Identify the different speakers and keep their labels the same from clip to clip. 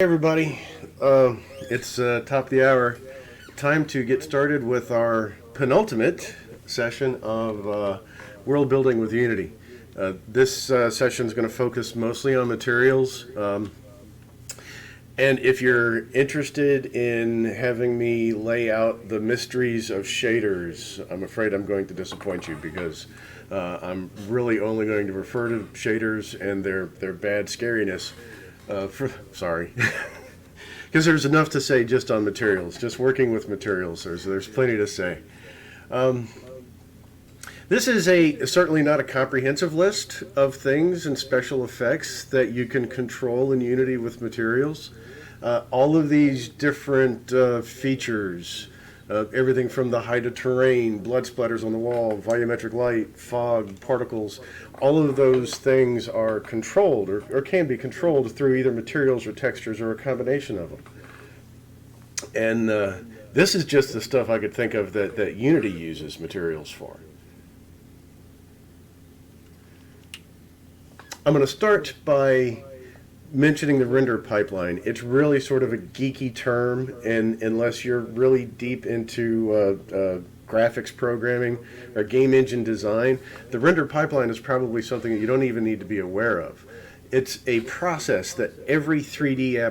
Speaker 1: Hey everybody, it's top of the hour. Time to get started with our penultimate session of world building with Unity. This session is going to focus mostly on materials. And if you're interested in having me lay out the mysteries of shaders, I'm afraid I'm going to disappoint you because I'm really only going to refer to shaders and their bad scariness. Sorry, because there's enough to say just on materials, just working with materials. There's plenty to say. This is certainly not a comprehensive list of things and special effects that you can control in Unity with materials. All of these different features, everything from the height of terrain, blood splatters on the wall, volumetric light, fog, particles, all of those things are controlled or can be controlled through either materials or textures or a combination of them. And this is just the stuff I could think of that Unity uses materials for. I'm going to start by mentioning the render pipeline. It's really sort of a geeky term, and unless you're really deep into graphics programming or game engine design, the render pipeline is probably something that you don't even need to be aware of. It's a process that every 3D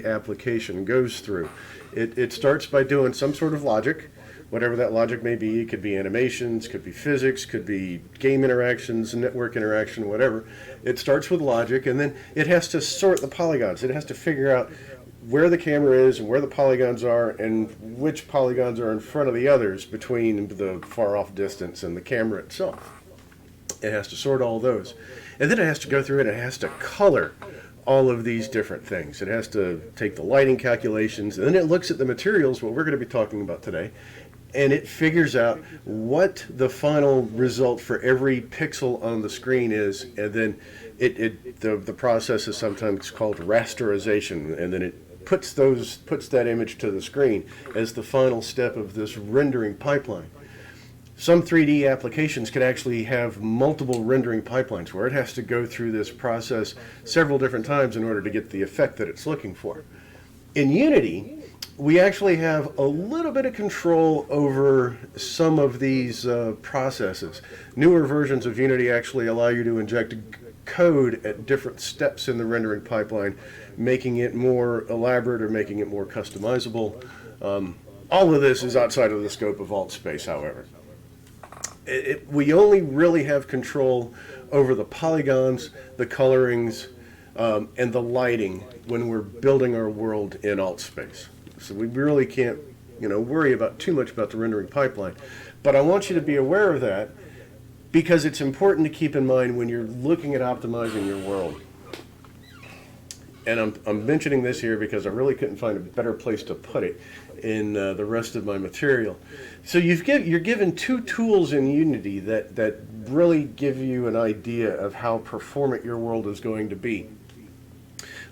Speaker 1: application goes through. It starts by doing some sort of logic, whatever that logic may be. It could be animations, could be physics, could be game interactions, network interaction, whatever. It starts with logic, and then it has to sort the polygons. It has to figure out where the camera is and where the polygons are and which polygons are in front of the others between the far off distance and the camera itself. It has to sort all those. And then it has to go through it and it has to color all of these different things. It has to take the lighting calculations, and then it looks at the materials, what we're going to be talking about today, and it figures out what the final result for every pixel on the screen is, and then the process is sometimes called rasterization, and then it puts that image to the screen as the final step of this rendering pipeline. Some 3D applications could actually have multiple rendering pipelines where it has to go through this process several different times in order to get the effect that it's looking for. In Unity, we actually have a little bit of control over some of these processes. Newer versions of Unity actually allow you to inject code at different steps in the rendering pipeline, making it more elaborate or making it more customizable. All of this is outside of the scope of Altspace, however. We only really have control over the polygons, the colorings, and the lighting when we're building our world in Altspace. So we really can't, worry too much about the rendering pipeline. But I want you to be aware of that because it's important to keep in mind when you're looking at optimizing your world. And I'm mentioning this here because I really couldn't find a better place to put it in the rest of my material. So you're given two tools in Unity that really give you an idea of how performant your world is going to be.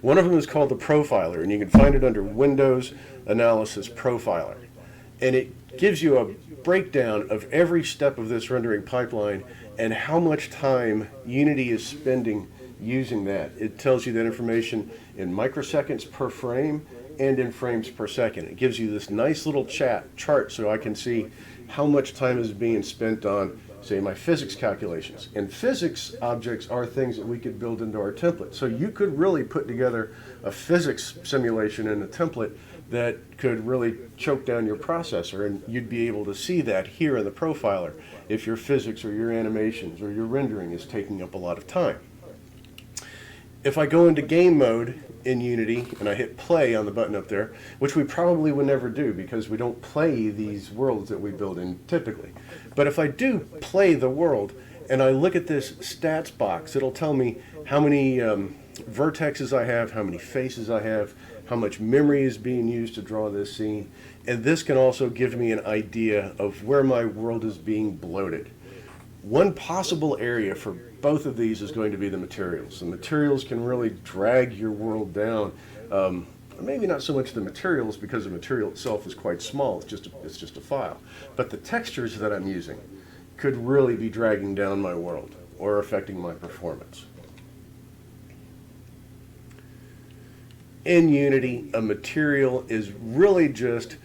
Speaker 1: One of them is called the Profiler, and you can find it under Windows Analysis Profiler. And it gives you a breakdown of every step of this rendering pipeline and how much time Unity is spending using that. It tells you that information in microseconds per frame and in frames per second. It gives you this nice little chart so I can see how much time is being spent on, say, my physics calculations. And physics objects are things that we could build into our template. So you could really put together a physics simulation in a template that could really choke down your processor, and you'd be able to see that here in the Profiler if your physics or your animations or your rendering is taking up a lot of time. If I go into game mode in Unity and I hit play on the button up there, which we probably would never do because we don't play these worlds that we build in typically. But if I do play the world and I look at this stats box, it'll tell me how many vertexes I have, how many faces I have, how much memory is being used to draw this scene. And this can also give me an idea of where my world is being bloated. One possible area for both of these is going to be the materials. The materials can really drag your world down. Maybe not so much the materials because the material itself is quite small. It's just a file. But the textures that I'm using could really be dragging down my world or affecting my performance. In Unity, a material is really just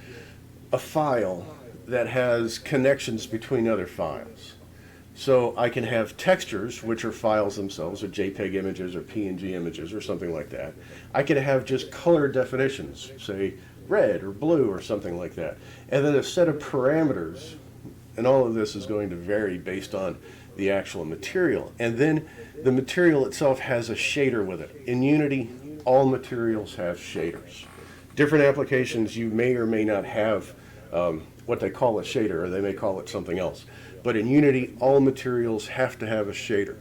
Speaker 1: a file that has connections between other files. So I can have textures, which are files themselves, or JPEG images, or PNG images, or something like that. I can have just color definitions, say red or blue or something like that. And then a set of parameters, and all of this is going to vary based on the actual material. And then the material itself has a shader with it. In Unity, all materials have shaders. Different applications, you may or may not have what they call a shader, or they may call it something else. But in Unity, all materials have to have a shader.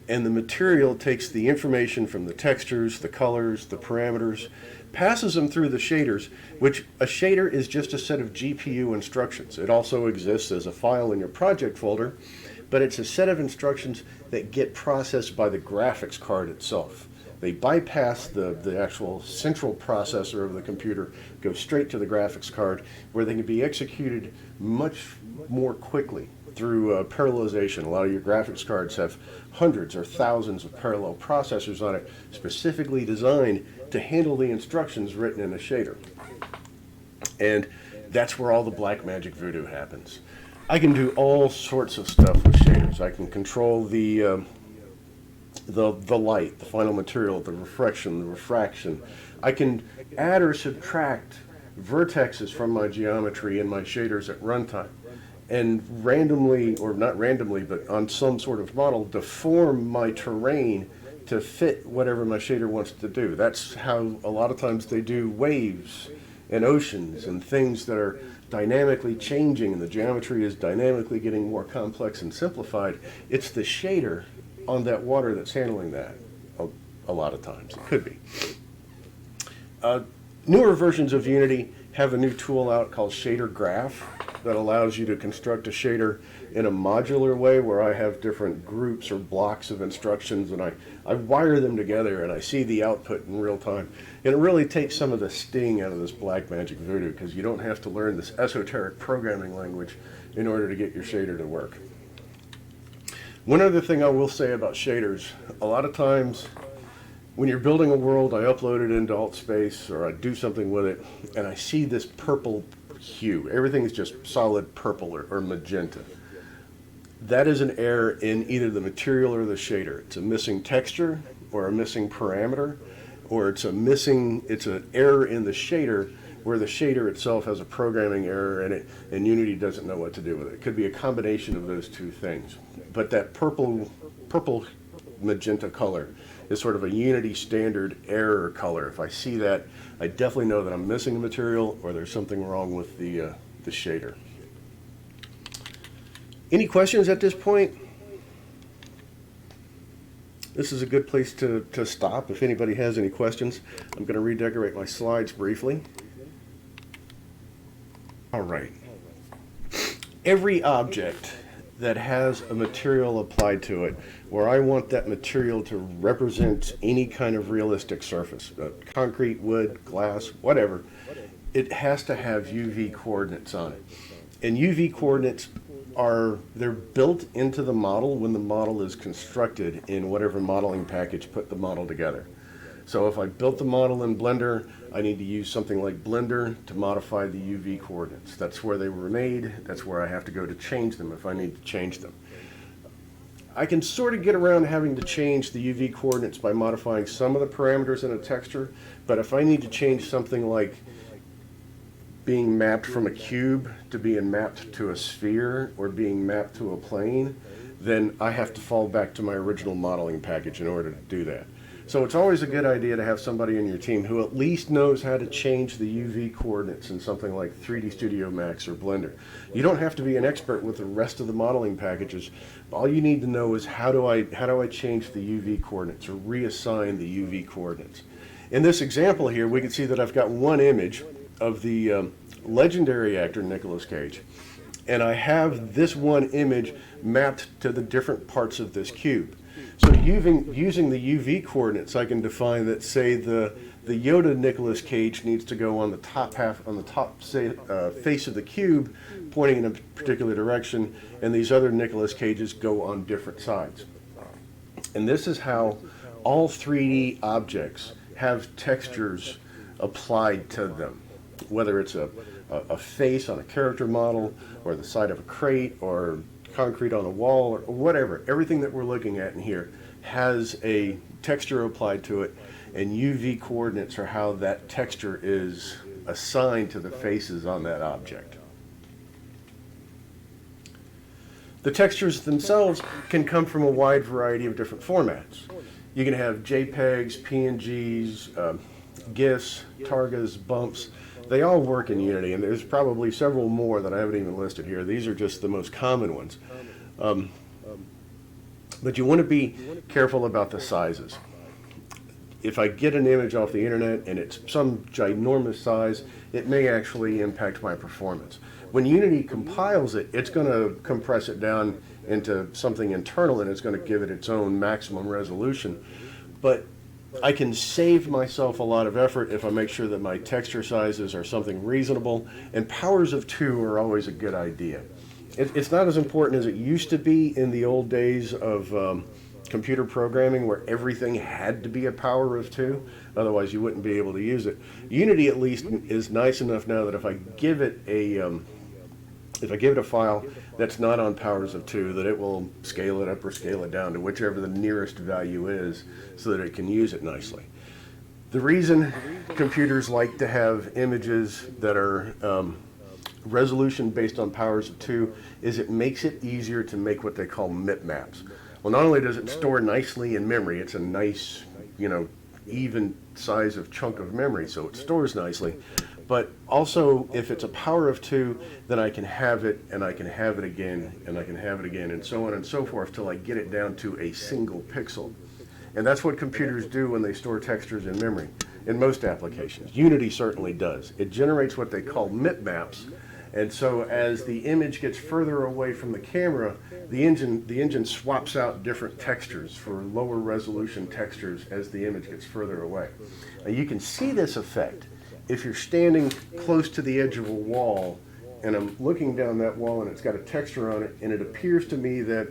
Speaker 1: And the material takes the information from the textures, the colors, the parameters, passes them through the shaders, which a shader is just a set of GPU instructions. It also exists as a file in your project folder, but it's a set of instructions that get processed by the graphics card itself. They bypass the actual central processor of the computer, go straight to the graphics card, where they can be executed much more quickly through parallelization. A lot of your graphics cards have hundreds or thousands of parallel processors on it, specifically designed to handle the instructions written in a shader. And that's where all the black magic voodoo happens. I can do all sorts of stuff with shaders. I can control the light, the final material, the reflection, the refraction. I can add or subtract vertexes from my geometry in my shaders at runtime, and randomly, or not randomly, but on some sort of model, deform my terrain to fit whatever my shader wants to do. That's how a lot of times they do waves and oceans and things that are dynamically changing, and the geometry is dynamically getting more complex and simplified. It's the shader on that water that's handling that a lot of times. It could be. Newer versions of Unity have a new tool out called Shader Graph that allows you to construct a shader in a modular way, where I have different groups or blocks of instructions, and I wire them together and I see the output in real time. And it really takes some of the sting out of this black magic voodoo, because you don't have to learn this esoteric programming language in order to get your shader to work. One other thing I will say about shaders, a lot of times when you're building a world, I upload it into Altspace or I do something with it, and I see this purple hue. Everything is just solid purple or magenta. That is an error in either the material or the shader. It's a missing texture or a missing parameter, or it's an error in the shader where the shader itself has a programming error in it and Unity doesn't know what to do with it. It could be a combination of those two things. But that purple magenta color is sort of a Unity standard error color. If I see that, I definitely know that I'm missing a material or there's something wrong with the shader. Any questions at this point? This is a good place to stop if anybody has any questions. I'm going to redecorate my slides briefly. All right. Every object that has a material applied to it, where I want that material to represent any kind of realistic surface, concrete, wood, glass, whatever, it has to have UV coordinates on it. And UV coordinates they're built into the model when the model is constructed in whatever modeling package put the model together. So if I built the model in Blender, I need to use something like Blender to modify the UV coordinates. That's where they were made. That's where I have to go to change them if I need to change them. I can sort of get around having to change the UV coordinates by modifying some of the parameters in a texture, but if I need to change something like being mapped from a cube to being mapped to a sphere or being mapped to a plane, then I have to fall back to my original modeling package in order to do that. So it's always a good idea to have somebody in your team who at least knows how to change the UV coordinates in something like 3D Studio Max or Blender. You don't have to be an expert with the rest of the modeling packages. All you need to know is how do I change the UV coordinates or reassign the UV coordinates. In this example here, we can see that I've got one image of the legendary actor Nicolas Cage, and I have this one image mapped to the different parts of this cube. So using the UV coordinates, I can define that, say, the Yoda Nicolas Cage needs to go on the top half, on the top face of the cube, pointing in a particular direction, and these other Nicolas Cages go on different sides. And this is how all 3D objects have textures applied to them, whether it's a face on a character model, or the side of a crate, or concrete on a wall, or whatever. Everything that we're looking at in here has a texture applied to it, and UV coordinates are how that texture is assigned to the faces on that object. The textures themselves can come from a wide variety of different formats. You can have JPEGs, PNGs, GIFs, Targas, bumps. They all work in Unity, and there's probably several more that I haven't even listed here. These are just the most common ones. But you want to be careful about the sizes. If I get an image off the internet and it's some ginormous size, it may actually impact my performance. When Unity compiles it, it's going to compress it down into something internal, and it's going to give it its own maximum resolution. But I can save myself a lot of effort if I make sure that my texture sizes are something reasonable, and powers of 2 are always a good idea. It's not as important as it used to be in the old days of computer programming, where everything had to be a power of 2, otherwise you wouldn't be able to use it. Unity at least is nice enough now that if I give it a file that's not on powers of 2, that it will scale it up or scale it down to whichever the nearest value is, so that it can use it nicely. The reason computers like to have images that are resolution based on powers of 2 is it makes it easier to make what they call mipmaps. Well, not only does it store nicely in memory, it's a nice, even size of chunk of memory, so it stores nicely. But also, if it's a power of 2, then I can have it, and I can have it again, and I can have it again, and so on and so forth, till I get it down to a single pixel. And that's what computers do when they store textures in memory, in most applications. Unity certainly does. It generates what they call mipmaps, and so as the image gets further away from the camera, the engine swaps out different textures for lower resolution textures as the image gets further away. Now you can see this effect if you're standing close to the edge of a wall, and I'm looking down that wall and it's got a texture on it, and it appears to me that,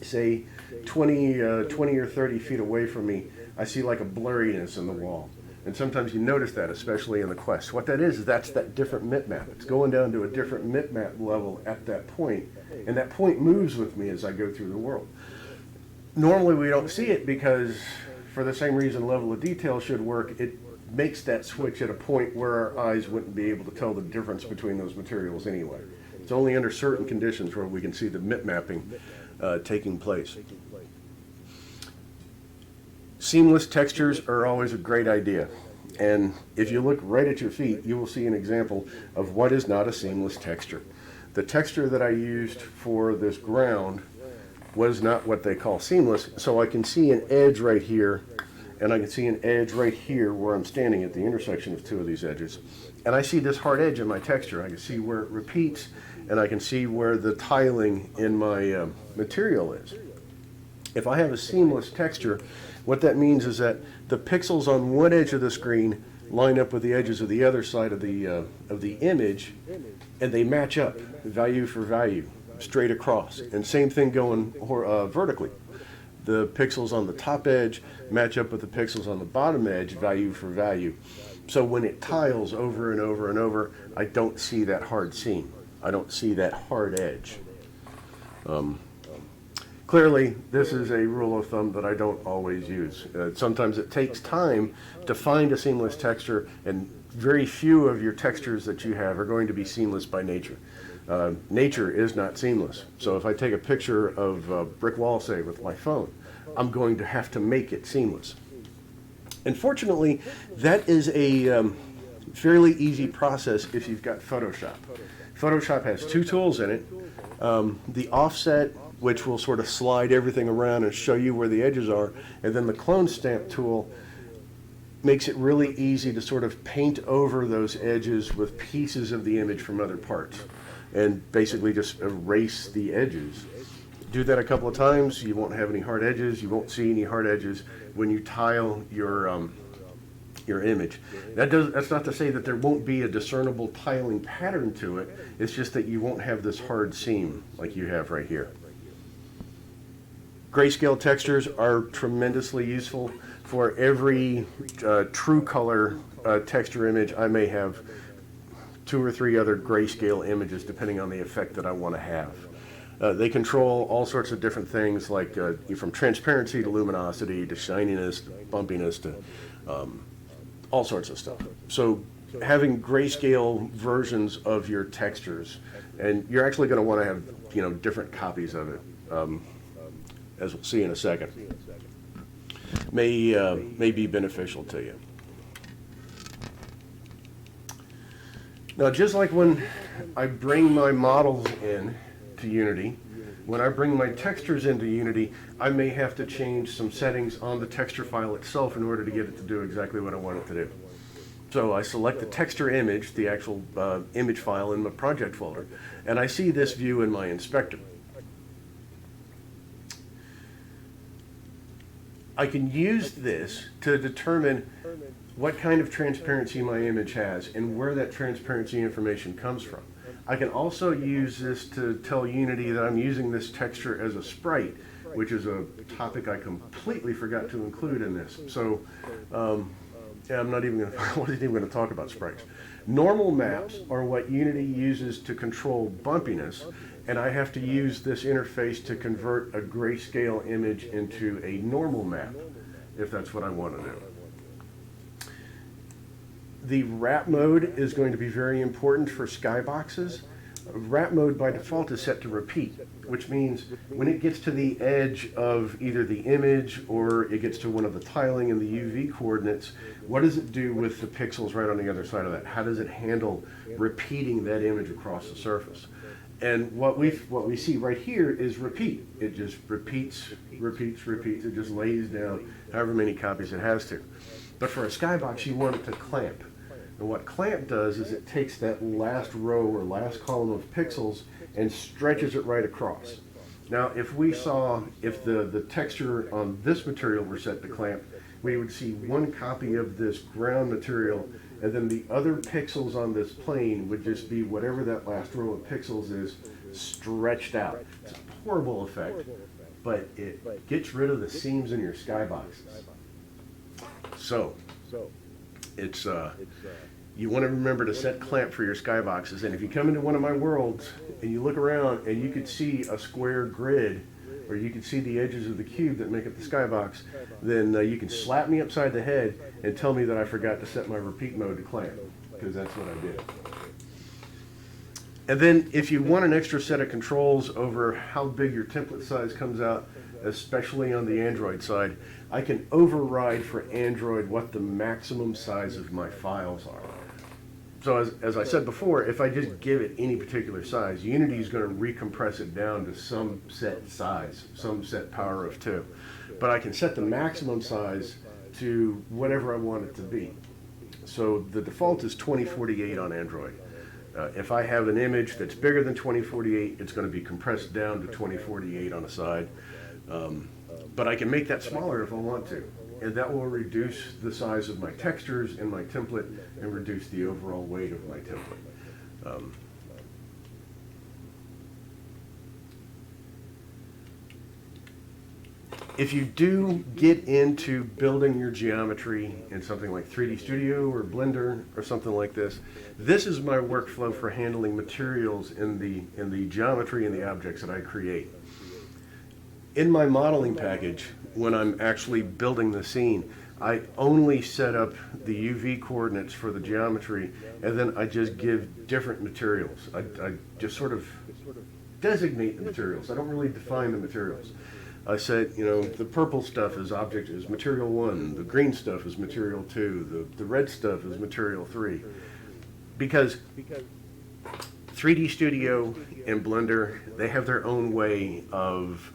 Speaker 1: say, 20 or 30 feet away from me, I see like a blurriness in the wall. And sometimes you notice that, especially in the Quest. What that is that's that different mipmap. It's going down to a different mipmap level at that point, and that point moves with me as I go through the world. Normally we don't see it because, for the same reason level of detail should work, it makes that switch at a point where our eyes wouldn't be able to tell the difference between those materials anyway. It's only under certain conditions where we can see the mipmapping taking place. Seamless textures are always a great idea, and if you look right at your feet, you will see an example of what is not a seamless texture. The texture that I used for this ground was not what they call seamless, so I can see an edge right here, and I can see an edge right here where I'm standing at the intersection of two of these edges. And I see this hard edge in my texture. I can see where it repeats, and I can see where the tiling in my material is. If I have a seamless texture, what that means is that the pixels on one edge of the screen line up with the edges of the other side of the image, and they match up value for value straight across. And same thing going vertically. The pixels on the top edge match up with the pixels on the bottom edge, value for value. So when it tiles over and over and over, I don't see that hard seam. I don't see that hard edge. Clearly, this is a rule of thumb that I don't always use. Sometimes it takes time to find a seamless texture, and very few of your textures that you have are going to be seamless by nature. Nature is not seamless. So if I take a picture of a brick wall, say, with my phone, I'm going to have to make it seamless. And fortunately, that is a fairly easy process if you've got Photoshop. Photoshop has two tools in it. The offset, which will sort of slide everything around and show you where the edges are, and then the clone stamp tool makes it really easy to sort of paint over those edges with pieces of the image from other parts and basically just erase the edges. Do that a couple of times, you won't have any hard edges, you won't see any hard edges when you tile your image. That's not to say that there won't be a discernible tiling pattern to it, it's just that you won't have this hard seam like you have right here. Grayscale textures are tremendously useful. for every true color texture image, I may have 2 or 3 other grayscale images depending on the effect that I want to have. They control all sorts of different things, like from transparency to luminosity to shininess to bumpiness to all sorts of stuff. So having grayscale versions of your textures, and you're actually going to want to have, you know, different copies of it, as we'll see in a second, may be beneficial to you. Now, just like when I bring my models in to Unity, when I bring my textures into Unity, I may have to change some settings on the texture file itself in order to get it to do exactly what I want it to do. So I select the texture image, the actual image file in my project folder, and I see this view in my inspector. I can use this to determine what kind of transparency my image has and where that transparency information comes from. I can also use this to tell Unity that I'm using this texture as a sprite, which is a topic I completely forgot to include in this. So, yeah, I wasn't even going to talk about sprites. Normal maps are what Unity uses to control bumpiness, and I have to use this interface to convert a grayscale image into a normal map, if that's what I want to do. The wrap mode is going to be very important for skyboxes. Wrap mode by default is set to repeat, which means when it gets to the edge of either the image or it gets to one of the tiling and the UV coordinates, what does it do with the pixels right on the other side of that? How does it handle repeating that image across the surface? And what we see right here is repeat. It just repeats. It just lays down however many copies it has to. But for a skybox, you want it to clamp. And what clamp does is it takes that last row or last column of pixels and stretches it right across. Now, if the texture on this material were set to clamp, we would see one copy of this ground material, and then the other pixels on this plane would just be whatever that last row of pixels is stretched out. It's a horrible effect, but it gets rid of the seams in your skyboxes. So, it's you want to remember to set clamp for your skyboxes, and if you come into one of my worlds and you look around and you could see a square grid, or you can see the edges of the cube that make up the skybox, then you can slap me upside the head and tell me that I forgot to set my repeat mode to clamp, because that's what I did. And then if you want an extra set of controls over how big your template size comes out, especially on the Android side, I can override for Android what the maximum size of my files are. So as I said before, if I just give it any particular size, Unity is going to recompress it down to some set size, some set power of 2. But I can set the maximum size to whatever I want it to be. So the default is 2048 on Android. If I have an image that's bigger than 2048, it's going to be compressed down to 2048 on a side. But I can make that smaller if I want to. And that will reduce the size of my textures in my template and reduce the overall weight of my template. If you do get into building your geometry in something like 3D Studio or Blender or something like this, this is my workflow for handling materials in the geometry and the objects that I create. In my modeling package, when I'm actually building the scene, I only set up the UV coordinates for the geometry, and then I just give different materials. I just sort of designate the materials. I don't really define the materials. I said, you know, the purple stuff is material 1, the green stuff is material 2, the red stuff is material 3. Because 3D Studio and Blender, they have their own way of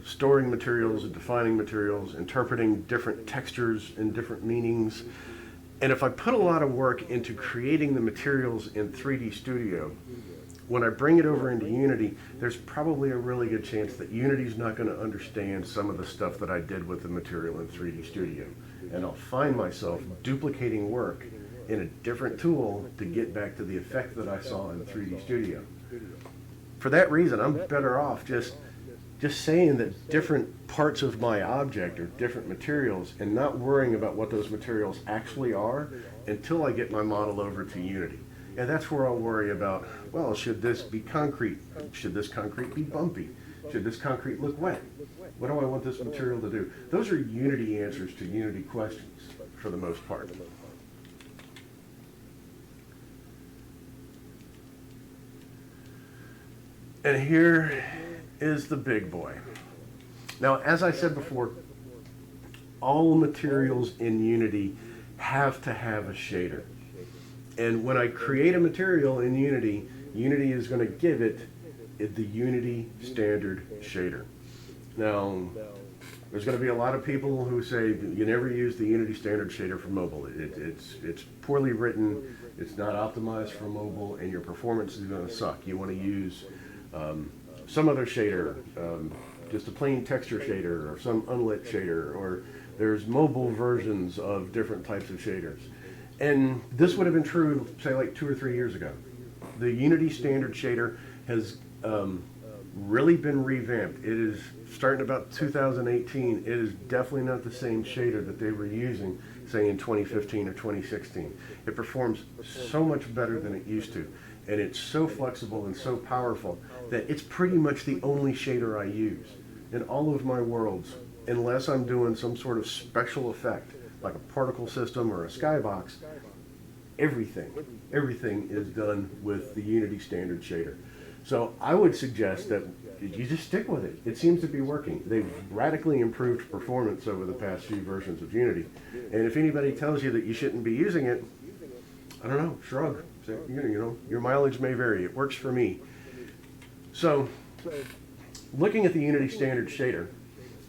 Speaker 1: storing materials and defining materials, interpreting different textures and different meanings. And if I put a lot of work into creating the materials in 3D Studio, when I bring it over into Unity, there's probably a really good chance that Unity's not going to understand some of the stuff that I did with the material in 3D Studio. And I'll find myself duplicating work in a different tool to get back to the effect that I saw in 3D Studio. For that reason, I'm better off just just saying that different parts of my object are different materials and not worrying about what those materials actually are until I get my model over to Unity. And that's where I'll worry about, well, should this be concrete? Should this concrete be bumpy? Should this concrete look wet? What do I want this material to do? Those are Unity answers to Unity questions for the most part. And here is the big boy. Now, as I said before, all materials in Unity have to have a shader. And when I create a material in Unity, Unity is going to give it the Unity standard shader. Now, there's going to be a lot of people who say you never use the Unity standard shader for mobile. It's poorly written, it's not optimized for mobile, and your performance is going to suck. You want to use some other shader, just a plain texture shader or some unlit shader, or there's mobile versions of different types of shaders. And this would have been true, say, like 2 or 3 years ago. The Unity standard shader has really been revamped. It is starting about 2018. It is definitely not the same shader that they were using, say, in 2015 or 2016. It performs so much better than it used to. And it's so flexible and so powerful that it's pretty much the only shader I use in all of my worlds, unless I'm doing some sort of special effect, like a particle system or a skybox. Everything is done with the Unity standard shader. So I would suggest that you just stick with it. It seems to be working. They've radically improved performance over the past few versions of Unity. And if anybody tells you that you shouldn't be using it, I don't know, shrug. Say, you know, your mileage may vary. It works for me. So, looking at the Unity standard shader,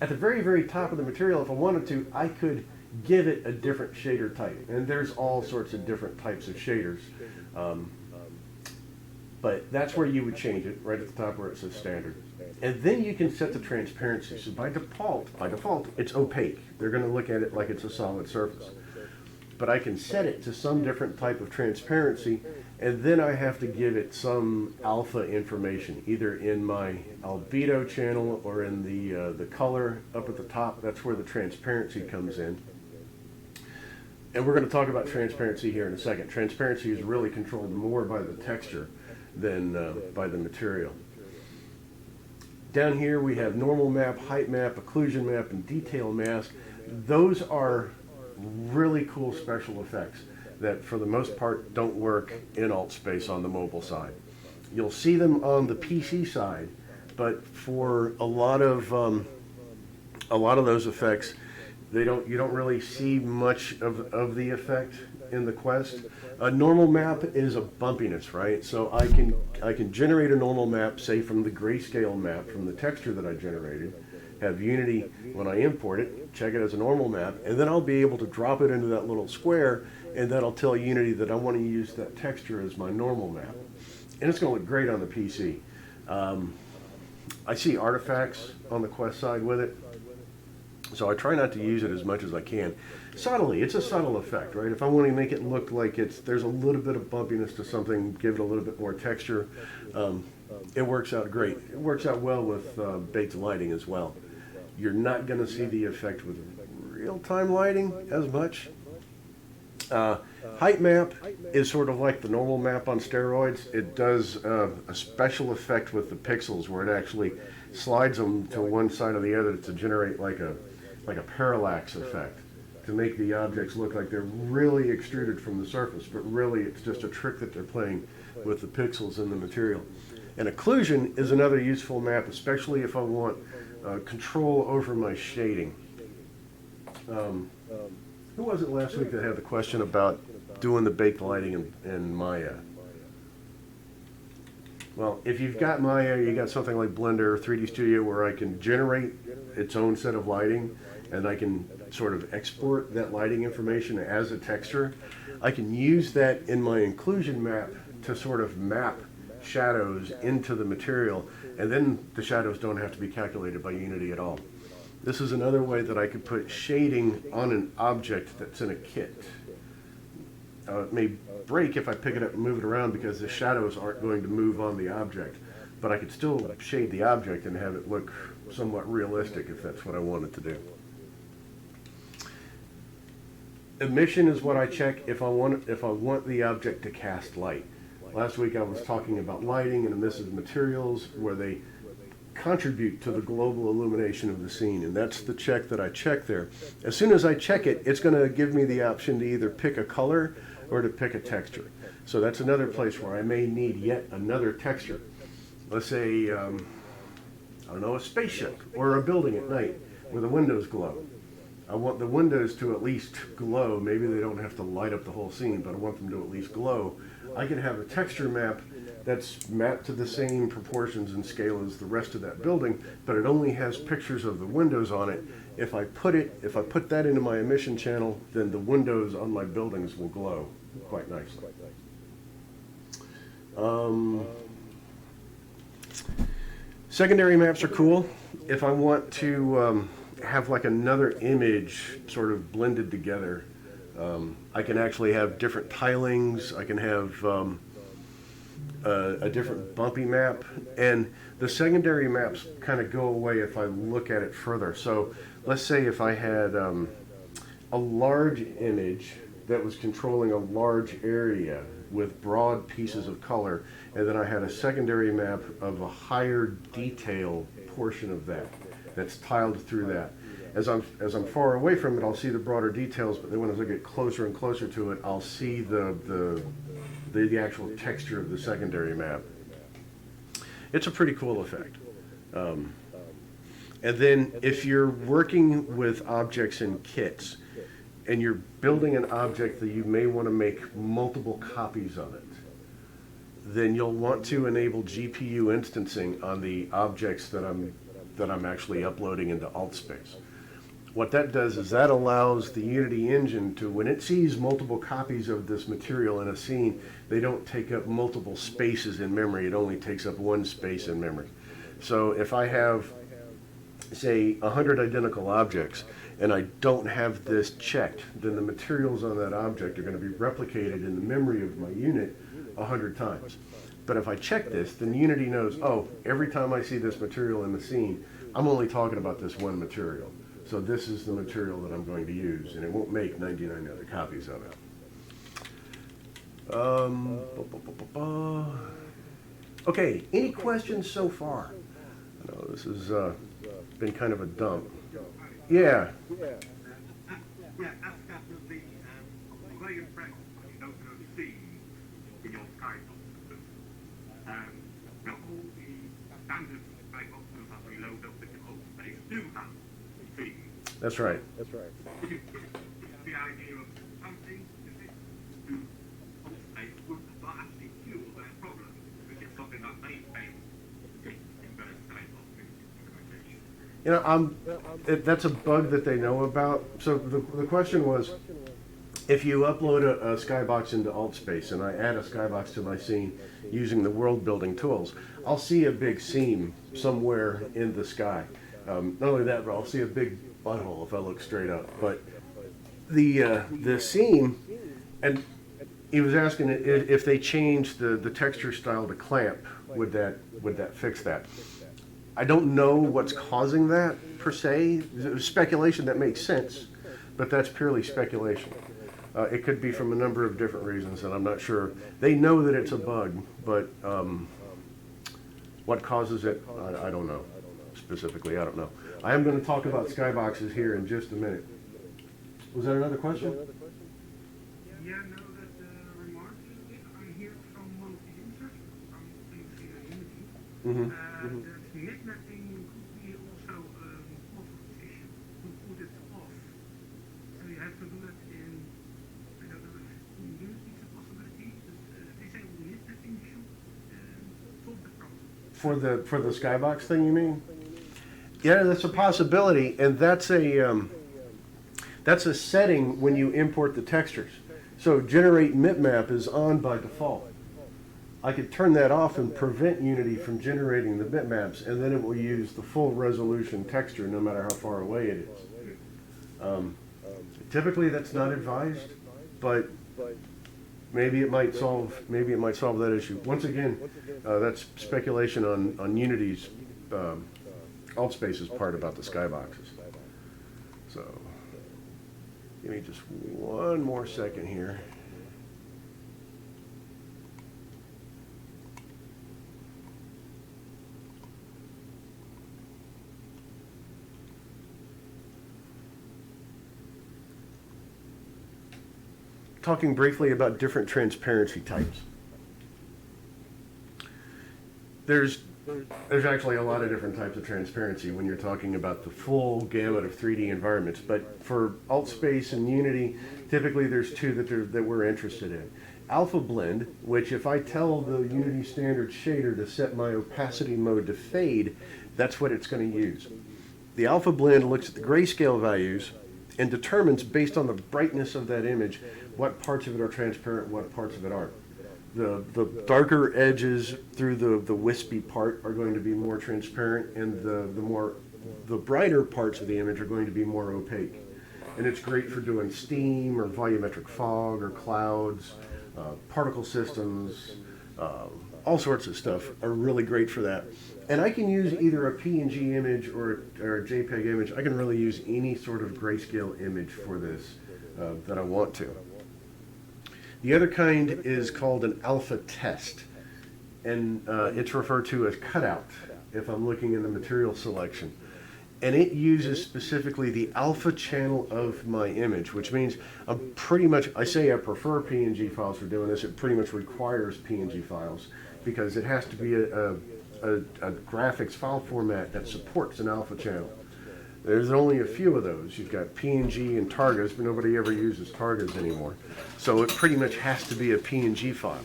Speaker 1: at the very, very top of the material, if I wanted to, I could give it a different shader type. And there's all sorts of different types of shaders. But that's where you would change it, right at the top where it says standard. And then you can set the transparency. So by default, it's opaque. They're going to look at it like it's a solid surface. But I can set it to some different type of transparency, and then I have to give it some alpha information, either in my albedo channel or in the color up at the top. That's where the transparency comes in. And we're going to talk about transparency here in a second. Transparency is really controlled more by the texture than by the material. Down here we have normal map, height map, occlusion map, and detail mask. Those are really cool special effects that for the most part don't work in Altspace on the mobile side. You'll see them on the PC side, but for a lot of those effects, you don't really see much of the effect in the Quest. A normal map is a bumpiness, right? So I can generate a normal map, say from the grayscale map, from the texture that I generated, have Unity, when I import it, check it as a normal map, and then I'll be able to drop it into that little square, and then I'll tell Unity that I want to use that texture as my normal map. And it's going to look great on the PC. I see artifacts on the Quest side with it, so I try not to use it as much as I can. Subtly, it's a subtle effect, right? If I want to make it look like there's a little bit of bumpiness to something, give it a little bit more texture, it works out great. It works out well with baked lighting as well. You're not going to see the effect with real-time lighting as much. Height map is sort of like the normal map on steroids. It does a special effect with the pixels where it actually slides them to one side or the other to generate like a parallax effect, to make the objects look like they're really extruded from the surface, but really it's just a trick that they're playing with the pixels in the material. And occlusion is another useful map, especially if I want control over my shading. Who was it last week that had the question about doing the baked lighting in Maya? Well, if you've got Maya, you got something like Blender or 3D Studio where I can generate its own set of lighting, and I can sort of export that lighting information as a texture. I can use that in my inclusion map to sort of map shadows into the material, and then the shadows don't have to be calculated by Unity at all. This is another way that I could put shading on an object that's in a kit. It may break if I pick it up and move it around because the shadows aren't going to move on the object. but I could still shade the object and have it look somewhat realistic if that's what I wanted to do. Emission is what I check if I want the object to cast light. Last week I was talking about lighting and emissive materials where they contribute to the global illumination of the scene, and that's the check that I check there. As soon as I check it, it's going to give me the option to either pick a color or to pick a texture. So that's another place where I may need yet another texture. Let's say, I don't know, a spaceship or a building at night where the windows glow. I want the windows to at least glow. Maybe they don't have to light up the whole scene, but I want them to at least glow. I can have a texture map that's mapped to the same proportions and scale as the rest of that building, but it only has pictures of the windows on it. If I put that into my emission channel, then the windows on my buildings will glow quite nicely. Secondary maps are cool. If I want to have like another image sort of blended together, I can actually have different tilings. I can have a different bumpy map, and the secondary maps kind of go away if I look at it further. So let's say if I had a large image that was controlling a large area with broad pieces of color, and then I had a secondary map of a higher detail portion of that that's tiled through that. As I'm far away from it, I'll see the broader details, but then as I get closer and closer to it, I'll see the actual texture of the secondary map. It's a pretty cool effect. And then if you're working with objects in kits, and you're building an object that you may want to make multiple copies of it, then you'll want to enable GPU instancing on the objects that I'm actually uploading into Altspace. What that does is that allows the Unity engine to, when it sees multiple copies of this material in a scene, they don't take up multiple spaces in memory. It only takes up one space in memory. So if I have, say, 100 identical objects, and I don't have this checked, then the materials on that object are going to be replicated in the memory of my unit 100 times. But if I check this, then Unity knows, oh, every time I see this material in the scene, I'm only talking about this one material. So this is the material that I'm going to use, and it won't make 99 other copies of it. Okay, any questions so far? I know this has been kind of a dump. Yeah.
Speaker 2: Yeah, absolutely. Very impressed by the notion of seeing in your skyboxes. Now, all the standard skyboxes that we load up with the Altspace do have seeing.
Speaker 1: That's right.
Speaker 2: The idea of something to Altspace would actually cure that problem, which is something that they fail in their skybox implementation.
Speaker 1: You know, that's a bug that they know about. So the question was, if you upload a skybox into Altspace and I add a skybox to my scene using the Worldbuilding tools, I'll see a big seam somewhere in the sky. Not only that, but I'll see a big butthole if I look straight up. But the seam, and he was asking if they changed the texture style to clamp, would that fix that? I don't know what's causing that per se. Speculation that makes sense, but that's purely speculation. It could be from a number of different reasons, and I'm not sure. They know that it's a bug, but what causes it, I don't know. Specifically, I don't know. I am going to talk about skyboxes here in just a minute. Was that another question?
Speaker 2: Yeah, no, that remark I hear from one of the users from things here in Unity. That mid-mapping could be also an off issue to put it off. So you have to do it in, I don't know if in Unity is a possibility, but disable mid-mapping should solve the problem.
Speaker 1: For the skybox thing, you mean? Yeah, that's a possibility, and that's a setting when you import the textures. So generate bitmap is on by default. I could turn that off and prevent Unity from generating the bitmaps, and then it will use the full resolution texture no matter how far away it is. Typically that's not advised, but Maybe it might solve that issue. Once again, that's speculation on Unity's Altspace's part about the skyboxes. So give me just one more second here. Talking briefly about different transparency types. There's actually a lot of different types of transparency when you're talking about the full gamut of 3D environments. But for Altspace and Unity, typically there's two that we're interested in. Alpha Blend, which if I tell the Unity standard shader to set my opacity mode to fade, that's what it's going to use. The Alpha Blend looks at the grayscale values and determines, based on the brightness of that image, what parts of it are transparent, what parts of it aren't. The darker edges through the wispy part are going to be more transparent, and the brighter parts of the image are going to be more opaque. And it's great for doing steam or volumetric fog or clouds, particle systems, all sorts of stuff are really great for that. And I can use either a PNG image or a JPEG image. I can really use any sort of grayscale image for this that I want to. The other kind is called an alpha test, and it's referred to as cutout if I'm looking in the material selection. And it uses specifically the alpha channel of my image, which means I say I prefer PNG files for doing this. It pretty much requires PNG files because it has to be a graphics file format that supports an alpha channel. There's only a few of those. You've got PNG and Targas, but nobody ever uses Targas anymore. So it pretty much has to be a PNG file.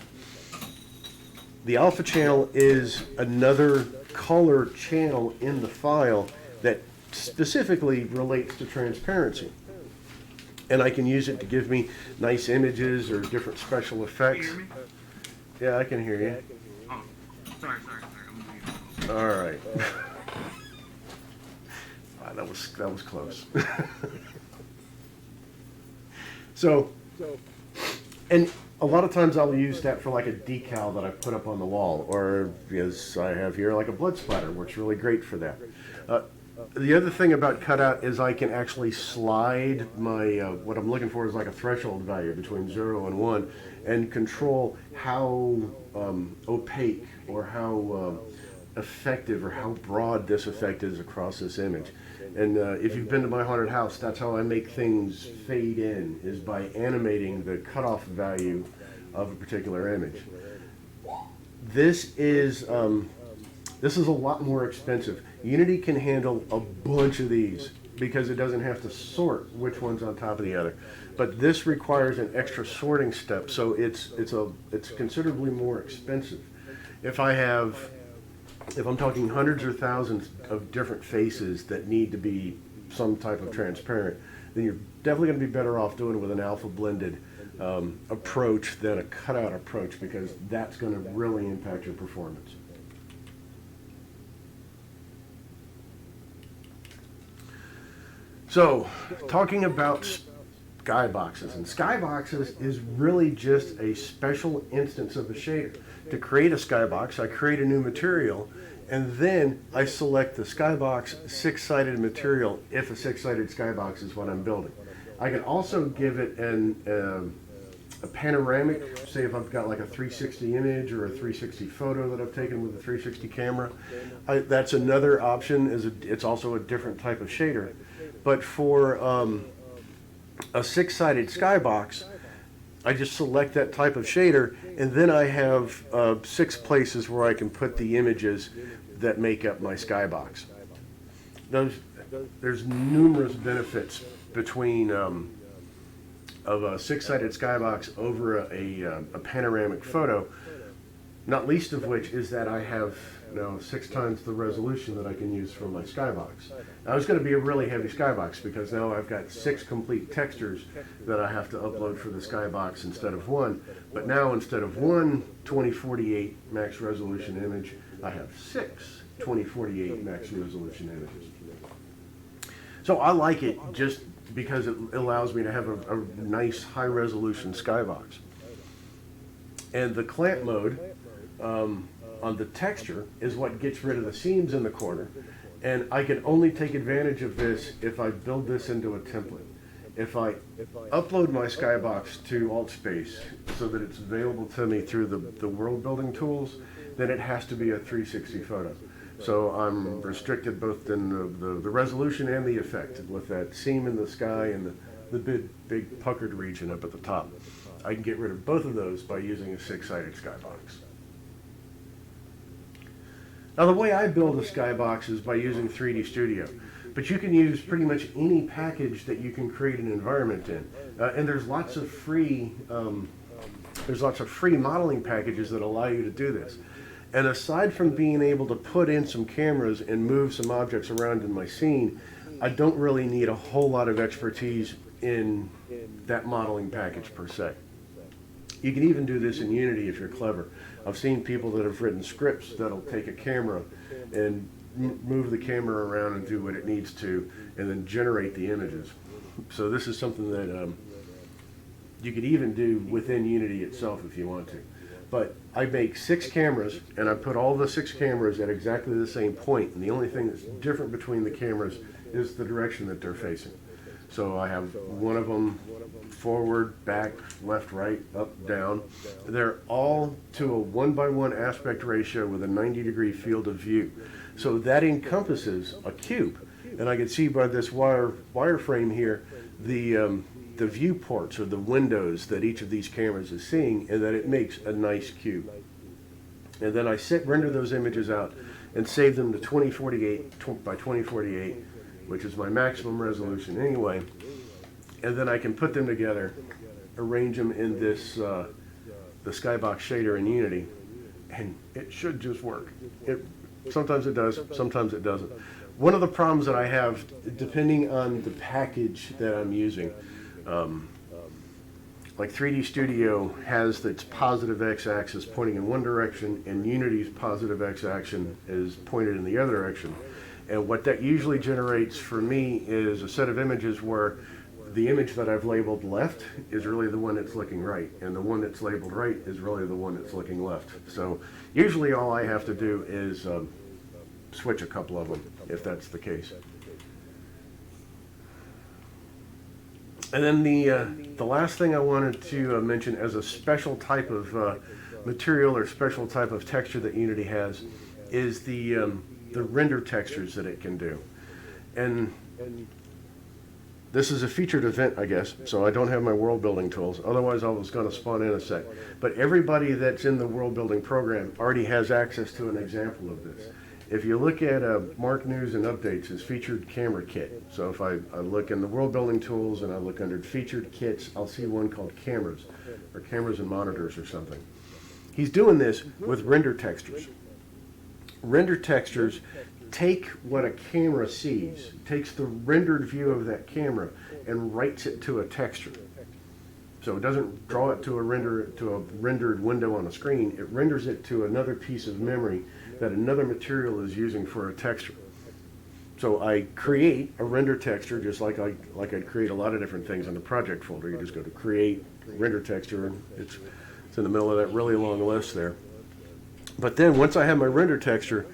Speaker 1: The alpha channel is another color channel in the file that specifically relates to transparency. And I can use it to give me nice images or different special effects.
Speaker 2: Can you hear me?
Speaker 1: Yeah, I can hear you.
Speaker 2: Oh, sorry. I'm moving.
Speaker 1: All right. Wow, that was close. So, and a lot of times I'll use that for like a decal that I put up on the wall, or as I have here, like a blood splatter, works really great for that. The other thing about cutout is I can actually slide my, what I'm looking for is like a threshold value between 0 and 1, and control how opaque or how effective or how broad this effect is across this image. And if you've been to my haunted house, that's how I make things fade in, is by animating the cutoff value of a particular image. This is a lot more expensive. Unity can handle a bunch of these because it doesn't have to sort which one's on top of the other. But this requires an extra sorting step, so it's considerably more expensive. If I'm talking hundreds or thousands of different faces that need to be some type of transparent, then you're definitely going to be better off doing it with an alpha blended approach than a cutout approach, because that's going to really impact your performance. So, talking about skyboxes, and skyboxes is really just a special instance of a shader. To create a skybox, I create a new material, and then I select the skybox six-sided material if a six-sided skybox is what I'm building. I can also give it a panoramic, say if I've got like a 360 image or a 360 photo that I've taken with a 360 camera. That's another option. It's also a different type of shader. But for a six-sided skybox, I just select that type of shader, and then I have 6 places where I can put the images that make up my skybox. There's numerous benefits between of a 6-sided skybox over a panoramic photo, not least of which is that I have 6 times the resolution that I can use for my skybox. Now it's going to be a really heavy skybox because now I've got 6 complete textures that I have to upload for the skybox instead of 1. But now instead of 1 2048 max resolution image, I have 6 2048 max resolution images. So I like it just because it allows me to have a nice high resolution skybox. And the clamp mode on the texture is what gets rid of the seams in the corner. And I can only take advantage of this if I build this into a template. If I upload my skybox to Altspace so that it's available to me through the world building tools, then it has to be a 360 photo. So I'm restricted both in the resolution and the effect with that seam in the sky and the big puckered region up at the top. I can get rid of both of those by using a 6-sided skybox. Now the way I build a skybox is by using 3D Studio, but you can use pretty much any package that you can create an environment in. And there's lots of free modeling packages that allow you to do this. And aside from being able to put in some cameras and move some objects around in my scene, I don't really need a whole lot of expertise in that modeling package per se. You can even do this in Unity if you're clever. I've seen people that have written scripts that'll take a camera and move the camera around and do what it needs to, and then generate the images. So this is something that you could even do within Unity itself if you want to. But I make 6 cameras, and I put all the 6 cameras at exactly the same point, and the only thing that's different between the cameras is the direction that they're facing. So I have one of them forward, back, left, right, up, down. They're all to a 1:1 aspect ratio with a 90-degree field of view. So that encompasses a cube. And I can see by this wireframe here the viewports or the windows that each of these cameras is seeing, and that it makes a nice cube. And then I render those images out and save them to 2048 by 2048, which is my maximum resolution anyway. And then I can put them together, arrange them in this the skybox shader in Unity, and it should just work. Sometimes it does, sometimes it doesn't. One of the problems that I have, depending on the package that I'm using, like 3D Studio has its positive x-axis pointing in one direction, and Unity's positive x-axis is pointed in the other direction. And what that usually generates for me is a set of images where the image that I've labeled left is really the one that's looking right, and the one that's labeled right is really the one that's looking left. So usually all I have to do is switch a couple of them, if that's the case. And then the last thing I wanted to mention as a special type of material or special type of texture that Unity has is the render textures that it can do. And this is a featured event, I guess, so I don't have my world building tools. Otherwise, I was going to spawn in a sec. But everybody that's in the world building program already has access to an example of this. If you look at Mark News and Updates, his featured camera kit. So if I look in the world building tools and I look under featured kits, I'll see one called cameras, or cameras and monitors or something. He's doing this with render textures. Render textures take what a camera sees, takes the rendered view of that camera and writes it to a texture. So it doesn't draw it to a rendered window on a screen, it renders it to another piece of memory that another material is using for a texture. So I create a render texture just like I'd create a lot of different things in the project folder. You just go to create, render texture, and it's in the middle of that really long list there. But then once I have my render texture,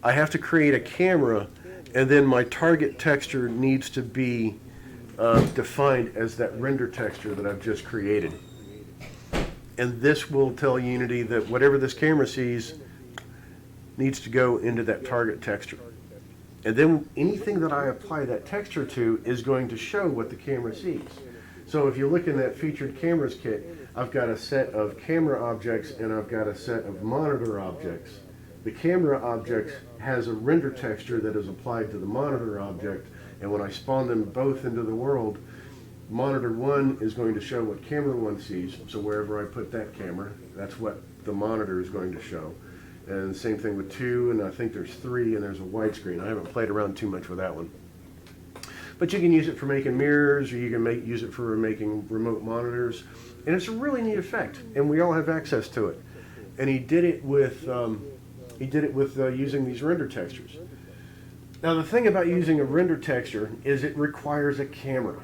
Speaker 1: I have to create a camera, and then my target texture needs to be defined as that render texture that I've just created. And this will tell Unity that whatever this camera sees needs to go into that target texture. And then anything that I apply that texture to is going to show what the camera sees. So if you look in that featured cameras kit, I've got a set of camera objects and I've got a set of monitor objects. The camera object has a render texture that is applied to the monitor object, and when I spawn them both into the world, monitor 1 is going to show what camera 1 sees, so wherever I put that camera, that's what the monitor is going to show. And same thing with 2, and I think there's 3, and there's a widescreen. I haven't played around too much with that one. But you can use it for making mirrors, or you can use it for making remote monitors, and it's a really neat effect, and we all have access to it. And he did it with using these render textures. Now the thing about using a render texture is it requires a camera.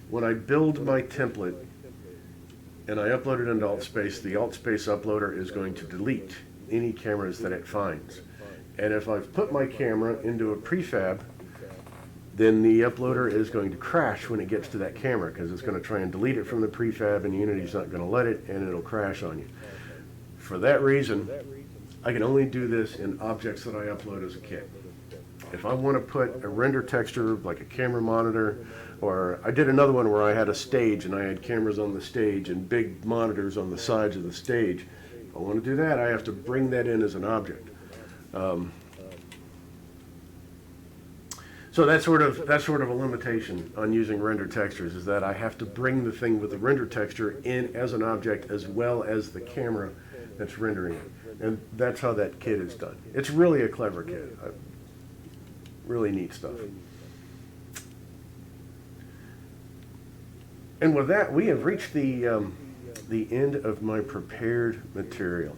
Speaker 1: When I build my template, and I upload it into Altspace, the Altspace uploader is going to delete any cameras that it finds. And if I've put my camera into a prefab, then the uploader is going to crash when it gets to that camera, because it's going to try and delete it from the prefab, and Unity's not going to let it, and it'll crash on you. For that reason, I can only do this in objects that I upload as a kit. If I want to put a render texture, like a camera monitor, or I did another one where I had a stage and I had cameras on the stage and big monitors on the sides of the stage. If I want to do that, I have to bring that in as an object. So that's sort of a limitation on using render textures, is that I have to bring the thing with the render texture in as an object as well as the camera that's rendering it. And that's how that kit is done. It's really a clever kit. Really neat stuff. And with that, we have reached the end of my prepared material.